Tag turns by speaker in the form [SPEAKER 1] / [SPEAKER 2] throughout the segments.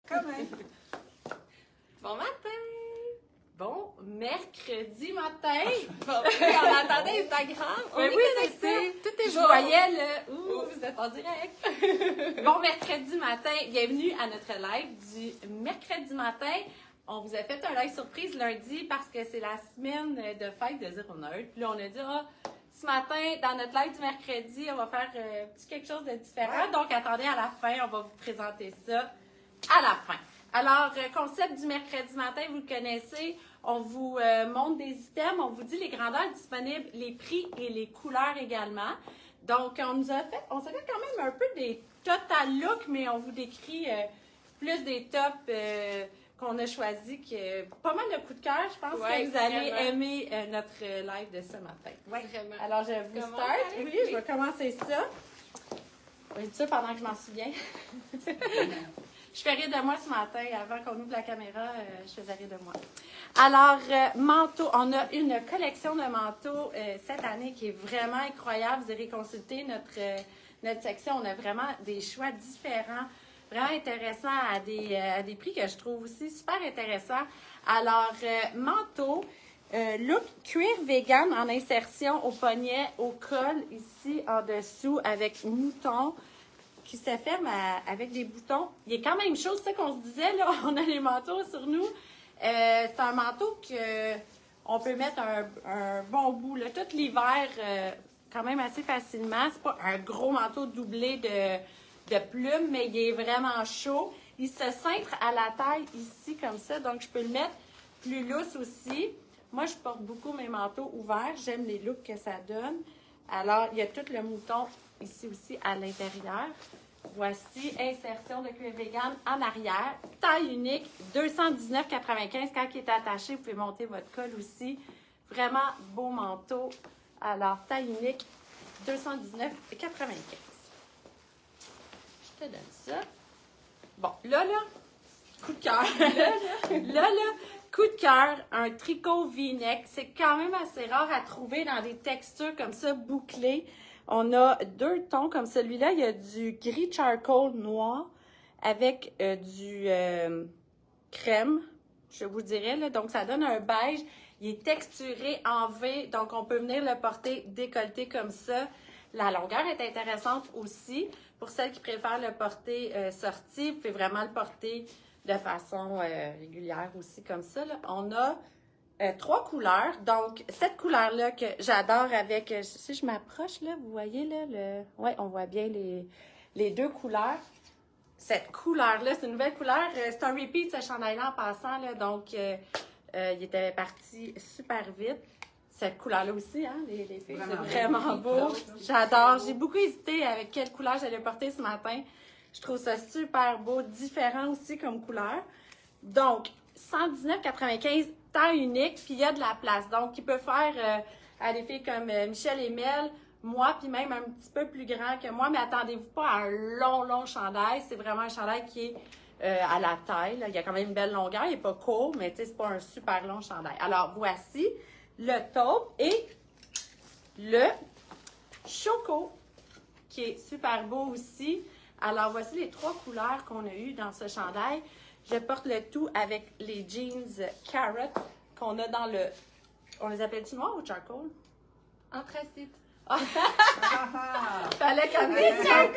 [SPEAKER 1] Quand même.
[SPEAKER 2] Bon matin! Bon mercredi matin! Bon, on attendait Instagram. On est
[SPEAKER 3] oui,
[SPEAKER 2] connecté.
[SPEAKER 3] c'est ça. Tout est
[SPEAKER 2] Je
[SPEAKER 3] beau.
[SPEAKER 2] voyais le... Ouh, vous êtes en direct! Bon mercredi matin. Bienvenue à notre live du mercredi matin. On vous a fait un live surprise lundi parce que c'est la semaine de fête de Zero Nerd. Puis là, on a dit, ce matin, dans notre live du mercredi, on va faire petit quelque chose de différent. Donc, attendez à la fin, on va vous présenter ça à la fin. Alors, concept du mercredi matin, vous le connaissez. On vous montre des items, on vous dit les grandeurs disponibles, les prix et les couleurs également. Donc, on s'est fait quand même un peu des total looks, mais on vous décrit plus des tops qu'on a choisis, pas mal de coups de cœur. Je pense que vous allez aimer notre live de ce matin.
[SPEAKER 1] Oui,
[SPEAKER 2] vraiment. Alors, je vous start. Oui, je vais commencer ça. Je vais dire ça pendant que je m'en souviens. Je fais rire de moi ce matin. Avant qu'on ouvre la caméra, je faisais rire de moi. Alors, manteau. On a une collection de manteaux cette année qui est vraiment incroyable. Vous irez consulter notre section. On a vraiment des choix différents, vraiment intéressants à des prix que je trouve aussi super intéressants. Alors, manteau, look cuir vegan en insertion au poignet, au col, ici en dessous avec mouton, qui se ferme avec des boutons. Il est quand même chaud, c'est ça qu'on se disait, là, on a les manteaux sur nous. C'est un manteau qu'on peut mettre un bon bout, là, tout l'hiver, quand même assez facilement. C'est pas un gros manteau doublé de plumes, mais il est vraiment chaud. Il se cintre à la taille ici, comme ça, donc je peux le mettre plus lousse aussi. Moi, je porte beaucoup mes manteaux ouverts. J'aime les looks que ça donne. Alors, il y a tout le mouton ici aussi à l'intérieur. Voici, insertion de cuir vegan en arrière. Taille unique, 219,95. Quand il est attaché, vous pouvez monter votre col aussi. Vraiment beau manteau. Alors, taille unique, 219,95. Je te donne ça. Bon, là, coup de cœur. là, coup de cœur, un tricot V-neck. C'est quand même assez rare à trouver dans des textures comme ça, bouclées. On a deux tons comme celui-là. Il y a du gris charcoal noir avec du crème, je vous dirais. Là. Donc, ça donne un beige. Il est texturé en V, donc on peut venir le porter décolleté comme ça. La longueur est intéressante aussi. Pour celles qui préfèrent le porter sorti, vous pouvez vraiment le porter de façon régulière aussi comme ça. Là. On a trois couleurs. Donc, cette couleur-là que j'adore avec... si je m'approche, là, vous voyez, là, oui, on voit bien les deux couleurs. Cette couleur-là, c'est une nouvelle couleur. C'est un repeat, ce chandail-là, en passant, là. Donc, il était parti super vite. Cette couleur-là aussi, hein, les filles, c'est vraiment beau. J'adore. J'ai beaucoup hésité avec quelle couleur j'allais porter ce matin. Je trouve ça super beau, différent aussi comme couleur. Donc, 119,95, taille unique, puis il y a de la place. Donc, il peut faire à des filles comme Michel et Mel, moi, puis même un petit peu plus grand que moi, mais attendez-vous pas à un long chandail. C'est vraiment un chandail qui est à la taille. Là. Il y a quand même une belle longueur, il n'est pas court, mais tu sais, c'est pas un super long chandail. Alors, voici le taupe et le choco, qui est super beau aussi. Alors, voici les trois couleurs qu'on a eues dans ce chandail. Je porte le tout avec les jeans carrot qu'on a dans le... On les appelle-tu noirs ou charcoal?
[SPEAKER 3] Anthracite.
[SPEAKER 2] Fallait comme ça.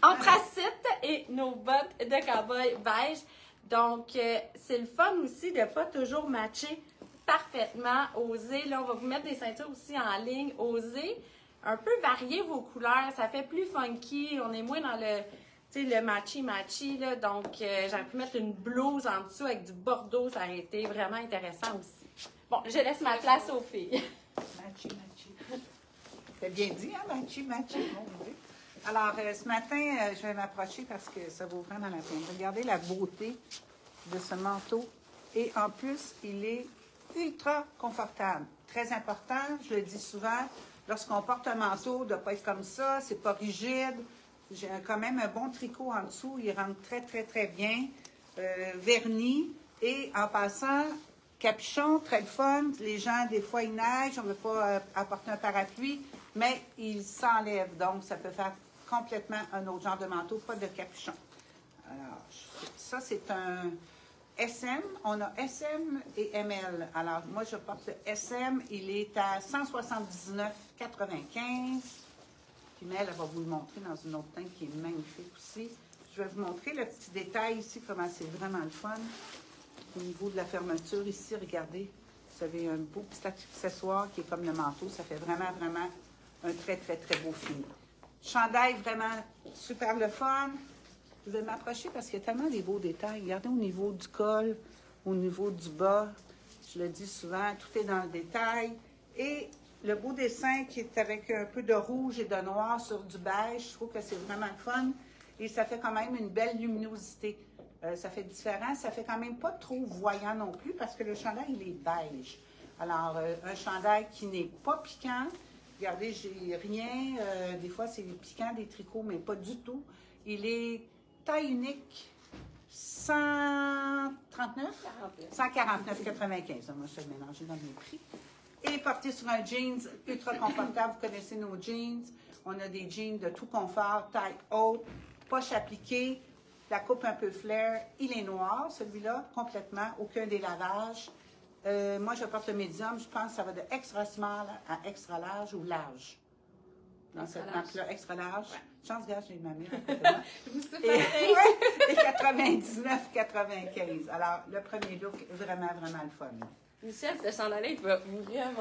[SPEAKER 2] Anthracite et nos bottes de cow-boy beige. Donc, c'est le fun aussi de ne pas toujours matcher parfaitement. Osez, là, on va vous mettre des ceintures aussi en ligne. Osez un peu varier vos couleurs. Ça fait plus funky. On est moins dans le matchy, là. Donc, j'aurais pu mettre une blouse en dessous avec du bordeaux. Ça aurait été vraiment intéressant aussi. Bon, je laisse ma place aux filles.
[SPEAKER 1] Matchy. C'est bien dit, hein, matchy. Bon, oui. Alors, ce matin, je vais m'approcher parce que ça va ouvrir dans la peine. Regardez la beauté de ce manteau. Et en plus, il est ultra confortable. Très important, je le dis souvent, lorsqu'on porte un manteau, il ne doit pas être comme ça, c'est pas rigide. J'ai quand même un bon tricot en dessous, il rentre très bien. Verni. Et en passant, capuchon, très le fun. Les gens, des fois, il neige, on ne veut pas apporter un parapluie, mais il s'enlève. Donc, ça peut faire complètement un autre genre de manteau, pas de capuchon. Alors, ça, c'est un SM. On a SM et ML. Alors, moi, je porte le SM. Il est à 179,95. Puis Mel, elle va vous le montrer dans une autre teinte qui est magnifique aussi. Je vais vous montrer le petit détail ici, comment c'est vraiment le fun. Au niveau de la fermeture, ici, regardez. Vous avez un beau petit accessoire qui est comme le manteau. Ça fait vraiment, vraiment un très, très, très beau fini. Chandail, vraiment super le fun. Je vais m'approcher parce qu'il y a tellement des beaux détails. Regardez au niveau du col, au niveau du bas. Je le dis souvent, tout est dans le détail. Et le beau dessin qui est avec un peu de rouge et de noir sur du beige, je trouve que c'est vraiment le fun. Et ça fait quand même une belle luminosité. Ça fait différent. Ça fait quand même pas trop voyant non plus parce que le chandail, il est beige. Alors, un chandail qui n'est pas piquant. Regardez, j'ai rien. Des fois, c'est piquant des tricots, mais pas du tout. Il est taille unique, 139? 149,95. Moi, je suis mélangée dans mes prix. Et porté sur un jeans ultra confortable. Vous connaissez nos jeans. On a des jeans de tout confort, taille haute, poche appliquée, la coupe un peu flair. Il est noir, celui-là, complètement. Aucun délavages. Moi, je porte le médium. Je pense que ça va de extra small à extra large ou large. Dans cette marque-là, extra large. Ouais. Chance, gars, j'ai ma mère à côté de moi. Et 99,95. Alors, le premier look, vraiment, vraiment le fun.
[SPEAKER 2] Michel, ce chandail-là, il va vraiment bien.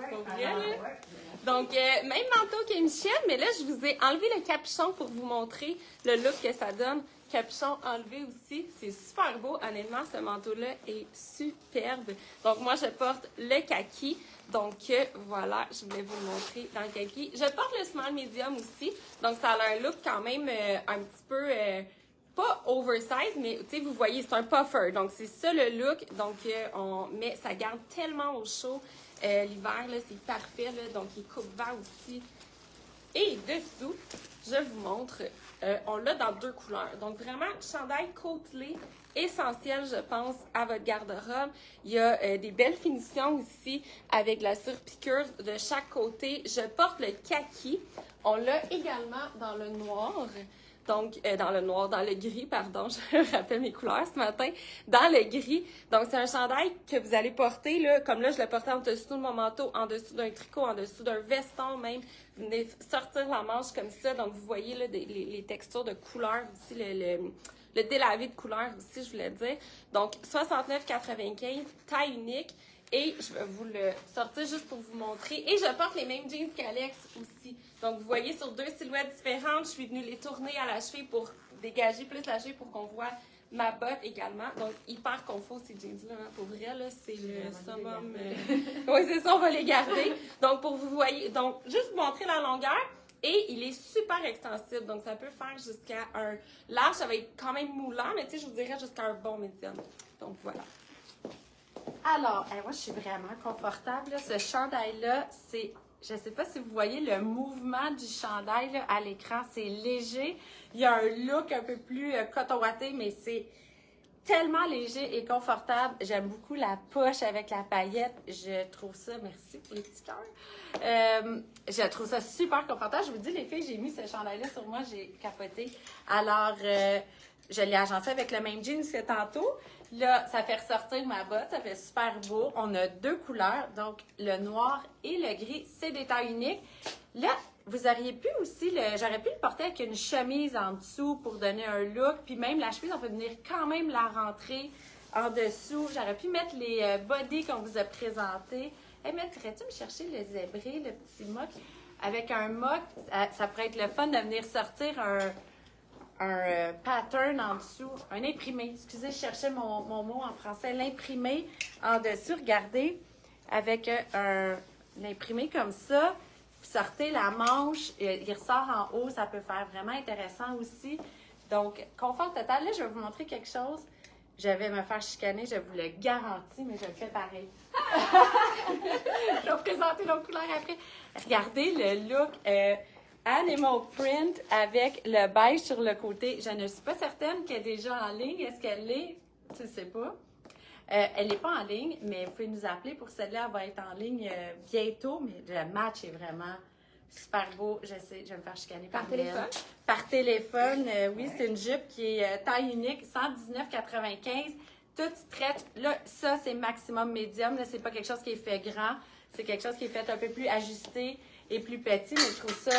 [SPEAKER 2] Pour vrai, donc, même manteau que Michel, mais là, je vous ai enlevé le capuchon pour vous montrer le look que ça donne. Capuchon enlevé aussi. C'est super beau. Honnêtement, ce manteau-là est superbe. Donc, moi, je porte le kaki. Donc, voilà, je voulais vous le montrer dans le kaki. Je porte le small medium aussi. Donc, ça a un look quand même un petit peu... pas oversize, mais tu sais, vous voyez, c'est un puffer. Donc, c'est ça le look. Donc, mais ça garde tellement au chaud. L'hiver, là, c'est parfait. Là, donc, il coupe vent aussi. Et dessous, je vous montre, on l'a dans 2 couleurs. Donc, vraiment, chandail côtelé, essentiel, je pense, à votre garde-robe. Il y a des belles finitions ici avec la surpiqûre de chaque côté. Je porte le kaki. On l'a également dans le noir. Donc, dans le gris, pardon, je rappelle mes couleurs ce matin, dans le gris. Donc, c'est un chandail que vous allez porter, là, comme là, je le portais en dessous de mon manteau, en dessous d'un tricot, en dessous d'un veston même. Vous venez sortir la manche comme ça. Donc, vous voyez là, les textures de couleurs aussi, le délavé de couleurs aussi, je voulais dire. Donc, 69,95, taille unique. Et je vais vous le sortir juste pour vous montrer. Et je porte les mêmes jeans qu'Alex aussi. Donc, vous voyez sur 2 silhouettes différentes. Je suis venue les tourner à la cheville pour dégager plus la cheville pour qu'on voit ma botte également. Donc, hyper confort ces jeans-là. Hein. Pour vrai, là, c'est le summum. Oui, c'est ça, on va les garder. Donc, pour vous voyez, donc, juste vous montrer la longueur. Et il est super extensible. Donc, ça peut faire jusqu'à un large. Ça va être quand même moulant, mais tu sais, je vous dirais jusqu'à un bon médium. Donc, voilà. Alors, moi, je suis vraiment confortable. Là. Ce chandail-là, c'est... Je ne sais pas si vous voyez le mouvement du chandail là, à l'écran. C'est léger. Il y a un look un peu plus coton watté, mais c'est tellement léger et confortable. J'aime beaucoup la poche avec la paillette. Je trouve ça... Merci pour les petits cœurs. Je trouve ça super confortable. Je vous dis, les filles, j'ai mis ce chandail-là sur moi. J'ai capoté. Alors, je l'ai agencé avec le même jeans que tantôt. Là, ça fait ressortir ma botte, ça fait super beau. On a 2 couleurs, donc le noir et le gris, c'est des tailles uniques. Là, vous auriez pu aussi, j'aurais pu le porter avec une chemise en dessous pour donner un look. Puis même la chemise, on peut venir quand même la rentrer en dessous. J'aurais pu mettre les bodys qu'on vous a présentés. Hey, mais irais-tu me chercher le zébré, le petit mock? Avec un mock, ça pourrait être le fun de venir sortir un pattern en dessous, un imprimé. Excusez, je cherchais mon mot en français. L'imprimé en dessous, regardez, avec un imprimé comme ça. Vous sortez la manche, il ressort en haut, ça peut faire vraiment intéressant aussi. Donc, confort total. Là, je vais vous montrer quelque chose. Je vais me faire chicaner, je vous le garantis, mais je le fais pareil. Je vais vous présenter l'autre couleur après. Regardez le look Animal Print avec le beige sur le côté. Je ne suis pas certaine qu'elle est déjà en ligne. Est-ce qu'elle l'est? Tu ne sais pas. Elle n'est pas en ligne, mais vous pouvez nous appeler pour celle-là. Elle va être en ligne bientôt, mais le match est vraiment Super beau, je sais, je vais me faire chicaner
[SPEAKER 3] Par
[SPEAKER 2] Mel.
[SPEAKER 3] téléphone?
[SPEAKER 2] Par téléphone, oui, c'est une jupe qui est taille unique, 119,95. Tout stretch. Là, ça, c'est maximum médium. Là, c'est pas quelque chose qui est fait grand. C'est quelque chose qui est fait un peu plus ajusté et plus petit. Mais je trouve ça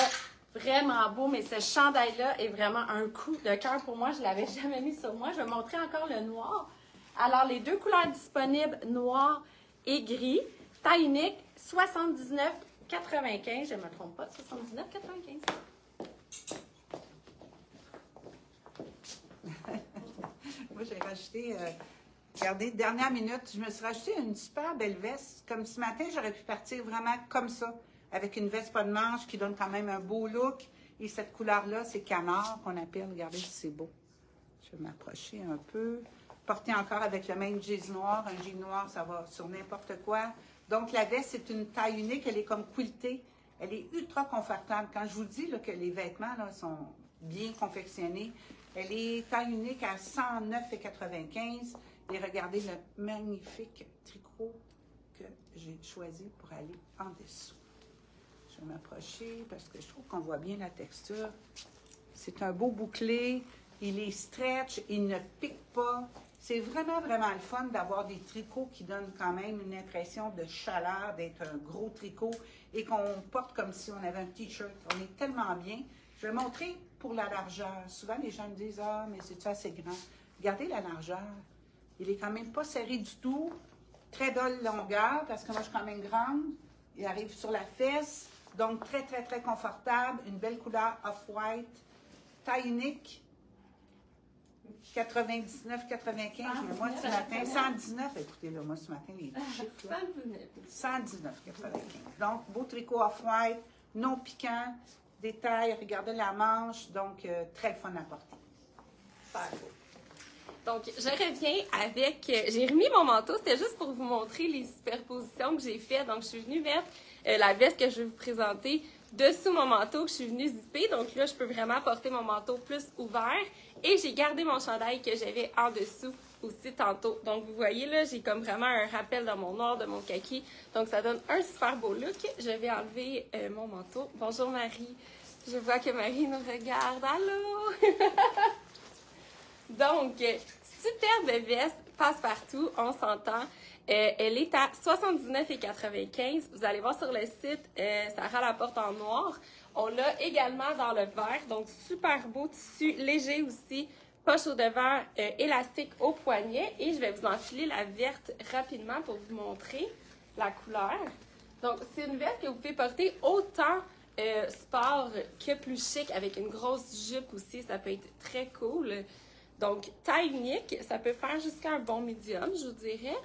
[SPEAKER 2] vraiment beau. Mais ce chandail-là est vraiment un coup de cœur pour moi. Je l'avais jamais mis sur moi. Je vais montrer encore le noir. Alors, les deux couleurs disponibles, noir et gris. Taille unique, 79,95. Je ne me trompe pas, 79,95.
[SPEAKER 1] Moi, j'ai rajouté, regardez, dernière minute, je me suis rajouté une super belle veste. Comme ce matin, j'aurais pu partir vraiment comme ça, avec une veste pas de manche qui donne quand même un beau look. Et cette couleur-là, c'est canard qu'on appelle. Regardez si c'est beau. Je vais m'approcher un peu. Porter encore avec le même jean noir. Un jean noir, ça va sur n'importe quoi. Donc, la veste, c'est une taille unique. Elle est comme quiltée. Elle est ultra confortable. Quand je vous dis là, que les vêtements là, sont bien confectionnés, elle est taille unique à 109,95. Et regardez le magnifique tricot que j'ai choisi pour aller en dessous. Je vais m'approcher parce que je trouve qu'on voit bien la texture. C'est un beau bouclé. Il est stretch. Il ne pique pas. C'est vraiment, vraiment le fun d'avoir des tricots qui donnent quand même une impression de chaleur, d'être un gros tricot et qu'on porte comme si on avait un t-shirt. On est tellement bien. Je vais montrer pour la largeur. Souvent, les gens me disent « Ah, mais c'est-tu assez grand? » Regardez la largeur. Il est quand même pas serré du tout. Très belle longueur, parce que moi, je suis quand même grande. Il arrive sur la fesse. Donc, très, très, très confortable. Une belle couleur off-white. Taille unique. 99,95. Mais moi, ce matin, 119. Écoutez, là, moi, ce matin, les chiffres, là. 119,95. Donc, beau tricot off-white, non piquant, détail, regardez la manche. Donc, très le fun à porter. Super beau.
[SPEAKER 3] Donc, je reviens avec... j'ai remis mon manteau, c'était juste pour vous montrer les superpositions que j'ai faites. Donc, je suis venue mettre la veste que je vais vous présenter dessous mon manteau que je suis venue zipper. Donc là, je peux vraiment porter mon manteau plus ouvert. Et j'ai gardé mon chandail que j'avais en dessous aussi tantôt. Donc, vous voyez là, j'ai comme vraiment un rappel dans mon noir, de mon kaki. Donc, ça donne un super beau look. Je vais enlever mon manteau. Bonjour Marie. Je vois que Marie nous regarde. Allô? Donc, superbe veste, passe-partout, on s'entend. Elle est à 79,95. Vous allez voir sur le site, Sarah la porte en noir. On l'a également dans le vert, donc super beau tissu, léger aussi, poche au devant, élastique au poignet. Et je vais vous enfiler la verte rapidement pour vous montrer la couleur. Donc, c'est une veste que vous pouvez porter autant sport que plus chic, avec une grosse jupe aussi, ça peut être très cool. Donc, taille unique, ça peut faire jusqu'à un bon médium, je vous dirais.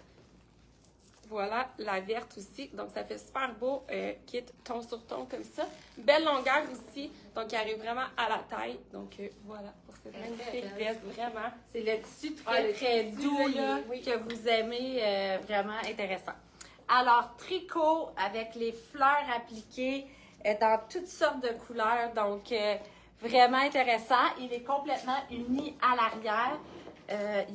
[SPEAKER 3] Voilà, la verte aussi. Donc, ça fait super beau kit ton sur ton comme ça. Belle longueur aussi. Donc, il arrive vraiment à la taille. Donc, voilà, pour cette magnifique veste, vraiment.
[SPEAKER 2] C'est le tissu très, très doux là,
[SPEAKER 3] oui.
[SPEAKER 2] que vous aimez, vraiment intéressant. Alors, tricot avec les fleurs appliquées dans toutes sortes de couleurs. Donc, vraiment intéressant. Il est complètement uni à l'arrière.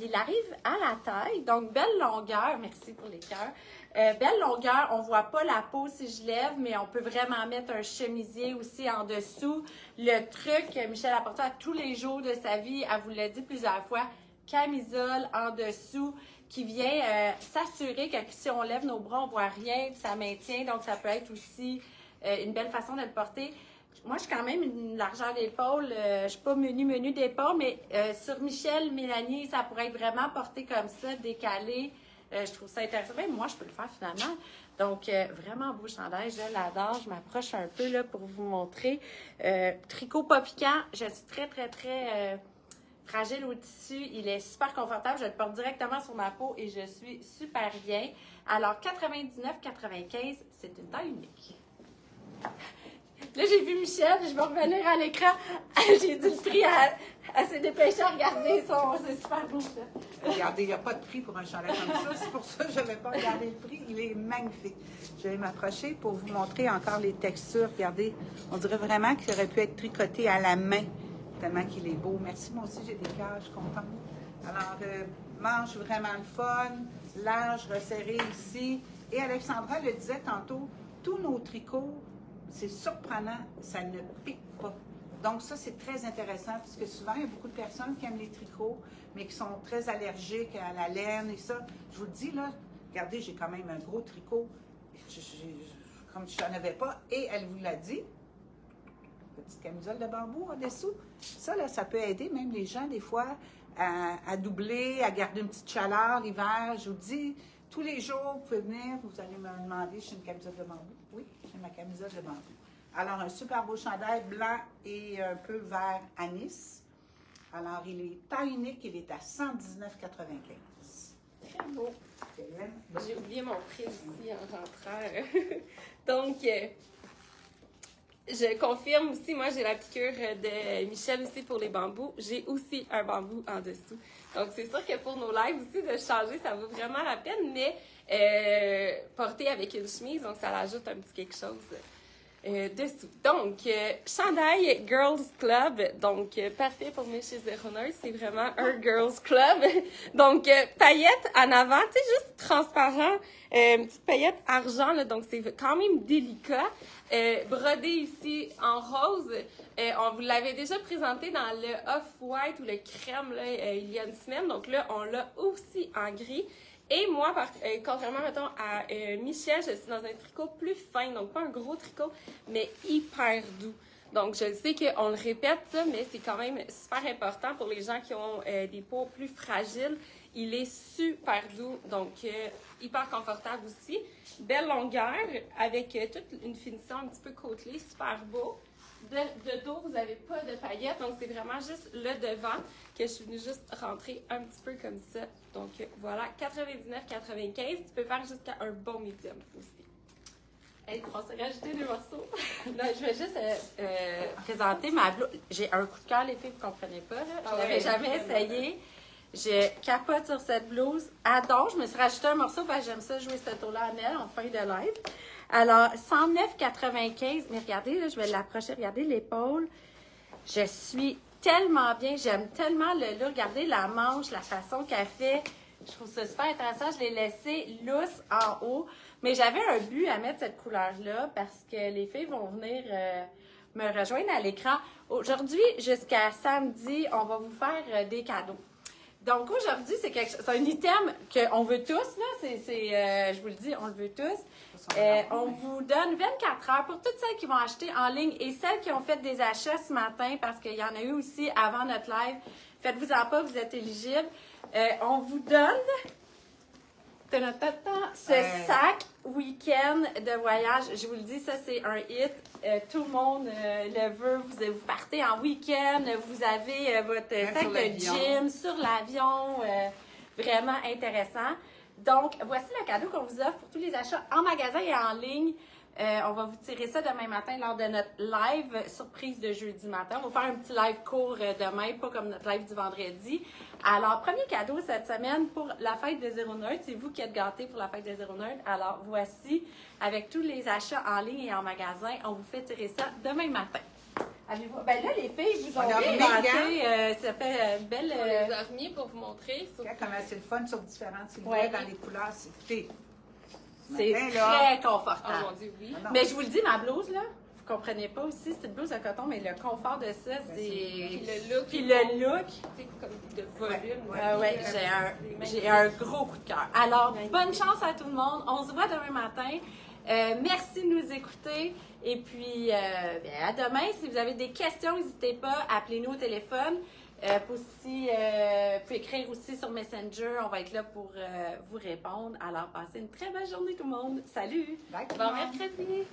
[SPEAKER 2] Il arrive à la taille. Donc, belle longueur. Merci pour les cœurs. Belle longueur. On ne voit pas la peau si je lève, mais on peut vraiment mettre un chemisier aussi en dessous. Le truc, Michel apporte à tous les jours de sa vie, elle vous l'a dit plusieurs fois, camisole en dessous qui vient s'assurer que si on lève nos bras, on ne voit rien, puis ça maintient. Donc, ça peut être aussi une belle façon de le porter. Moi, je suis quand même une largeur d'épaule. Je ne suis pas menu d'épaule, mais sur Michel, Mélanie, ça pourrait être vraiment porté comme ça, décalé. Je trouve ça intéressant. Même moi, je peux le faire finalement. Donc, vraiment beau chandail. Je l'adore. Je m'approche un peu là pour vous montrer. Tricot pas piquant. Je suis très, très, très fragile au tissu. Il est super confortable. Je le porte directement sur ma peau et je suis super bien. Alors, 99,95, c'est une taille unique. Là, j'ai vu Michel, je vais revenir à l'écran. J'ai dit le prix à se dépêcher à regarder. C'est super beau, ça.
[SPEAKER 1] Regardez, il n'y a pas de prix pour un chandail comme ça. C'est pour ça que je ne vais pas regarder le prix. Il est magnifique. Je vais m'approcher pour vous montrer encore les textures. Regardez, on dirait vraiment qu'il aurait pu être tricoté à la main, tellement qu'il est beau. Merci, moi aussi, j'ai des cœurs, je suis contente. Alors, manche vraiment le fun, large, resserré ici. Et Alexandra le disait tantôt, tous nos tricots c'est surprenant, ça ne pique pas. Donc ça, c'est très intéressant parce que souvent, il y a beaucoup de personnes qui aiment les tricots, mais qui sont très allergiques à la laine et ça. Je vous le dis, là, regardez, j'ai quand même un gros tricot, comme je n'en avais pas, et elle vous l'a dit, petite camisole de bambou en dessous. Ça, là, ça peut aider même les gens, des fois, à doubler, à garder une petite chaleur l'hiver. Je vous dis, tous les jours, vous pouvez venir, vous allez me demander, j'ai une camisole de bambou. Oui, j'ai ma camisole de bambou. Alors, un super beau chandail blanc et un peu vert anis. Alors, il est taille unique, il est à 119,95.
[SPEAKER 3] Très beau. J'ai oublié mon prix ici en rentrant. Donc, je confirme aussi, moi j'ai la piqûre de Michel aussi pour les bambous. J'ai aussi un bambou en dessous. Donc, c'est sûr que pour nos lives aussi, de changer, ça vaut vraiment la peine, mais porter avec une chemise, donc ça l'ajoute un petit quelque chose dessous. Donc, chandail Girls Club, donc parfait pour mes chez Zeroner, c'est vraiment un Girls Club. Donc, paillettes en avant, tu sais, juste transparent, une petite paillette argent, là, donc c'est quand même délicat. Brodé ici en rose, on vous l'avait déjà présenté dans le off-white ou le crème là, il y a une semaine, donc là, on l'a aussi en gris. Et moi, contrairement, mettons, à Michel, je suis dans un tricot plus fin, donc pas un gros tricot, mais hyper doux. Donc, je sais qu'on le répète, ça, mais c'est quand même super important pour les gens qui ont des peaux plus fragiles. Il est super doux, donc hyper confortable aussi. Belle longueur, avec toute une finition un petit peu côtelée, super beau. De dos, vous n'avez pas de paillettes, donc c'est vraiment juste le devant que je suis venue juste rentrer un petit peu comme ça. Donc voilà, 99,95. Tu peux faire jusqu'à un bon medium aussi. Hey, on s'est rajouté deux morceaux.
[SPEAKER 2] Là, je vais juste présenter ma blouse. J'ai un coup de cœur, les filles, vous ne comprenez pas. Là. Je ne l'avais jamais essayé. Je capote sur cette blouse. Adore, je me suis rajouté un morceau parce que j'aime ça jouer ce tour-là à Nel en fin de live. Alors, 109,95. Mais regardez, là, je vais l'approcher. Regardez l'épaule. Je suis tellement bien. J'aime tellement le look. Regardez la manche, la façon qu'elle fait. Je trouve ça super intéressant. Je l'ai laissé lousse en haut. Mais j'avais un but à mettre cette couleur-là parce que les filles vont venir me rejoindre à l'écran. Aujourd'hui, jusqu'à samedi, on va vous faire des cadeaux. Donc, aujourd'hui, c'est un item qu'on veut tous, là. Je vous le dis, on le veut tous. On vous donne 24 heures pour toutes celles qui vont acheter en ligne et celles qui ont fait des achats ce matin, parce qu'il y en a eu aussi avant notre live. Faites-vous-en pas, vous êtes éligibles. On vous donne ce sac week-end de voyage. Je vous le dis, ça, c'est un hit. Tout le monde le veut. Vous partez en week-end, vous avez votre sac de gym sur l'avion. Vraiment intéressant. Donc, voici le cadeau qu'on vous offre pour tous les achats en magasin et en ligne. On va vous tirer ça demain matin lors de notre live surprise de jeudi matin. On va faire un petit live court demain, pas comme notre live du vendredi. Alors, premier cadeau cette semaine pour la fête de Zero Nerd. C'est vous qui êtes gâtés pour la fête de Zero Nerd. Alors, voici, avec tous les achats en ligne et en magasin, on vous fait tirer ça demain matin. Avez-vous... Ben là, les filles, vous ont bien gâté. Ça fait une belle...
[SPEAKER 3] On les a remis pour vous montrer.
[SPEAKER 1] Comment c'est le fun sur différentes silhouettes dans les couleurs. C'est
[SPEAKER 2] très confortable.
[SPEAKER 3] Oh mon Dieu, oui.
[SPEAKER 2] Mais je vous le dis, ma blouse, là, vous comprenez pas aussi, c'est une blouse de coton, mais le confort de ça, c'est...
[SPEAKER 3] Puis le look.
[SPEAKER 2] C'est
[SPEAKER 3] comme de volume.
[SPEAKER 2] Ouais, j'ai un gros coup de cœur. Alors, bonne chance à tout le monde. On se voit demain matin. Merci de nous écouter. Et puis, à demain. Si vous avez des questions, n'hésitez pas, appelez-nous au téléphone. Vous pouvez écrire aussi sur Messenger. On va être là pour vous répondre. Alors, passez une très belle journée tout le monde. Salut!
[SPEAKER 3] Bon mercredi!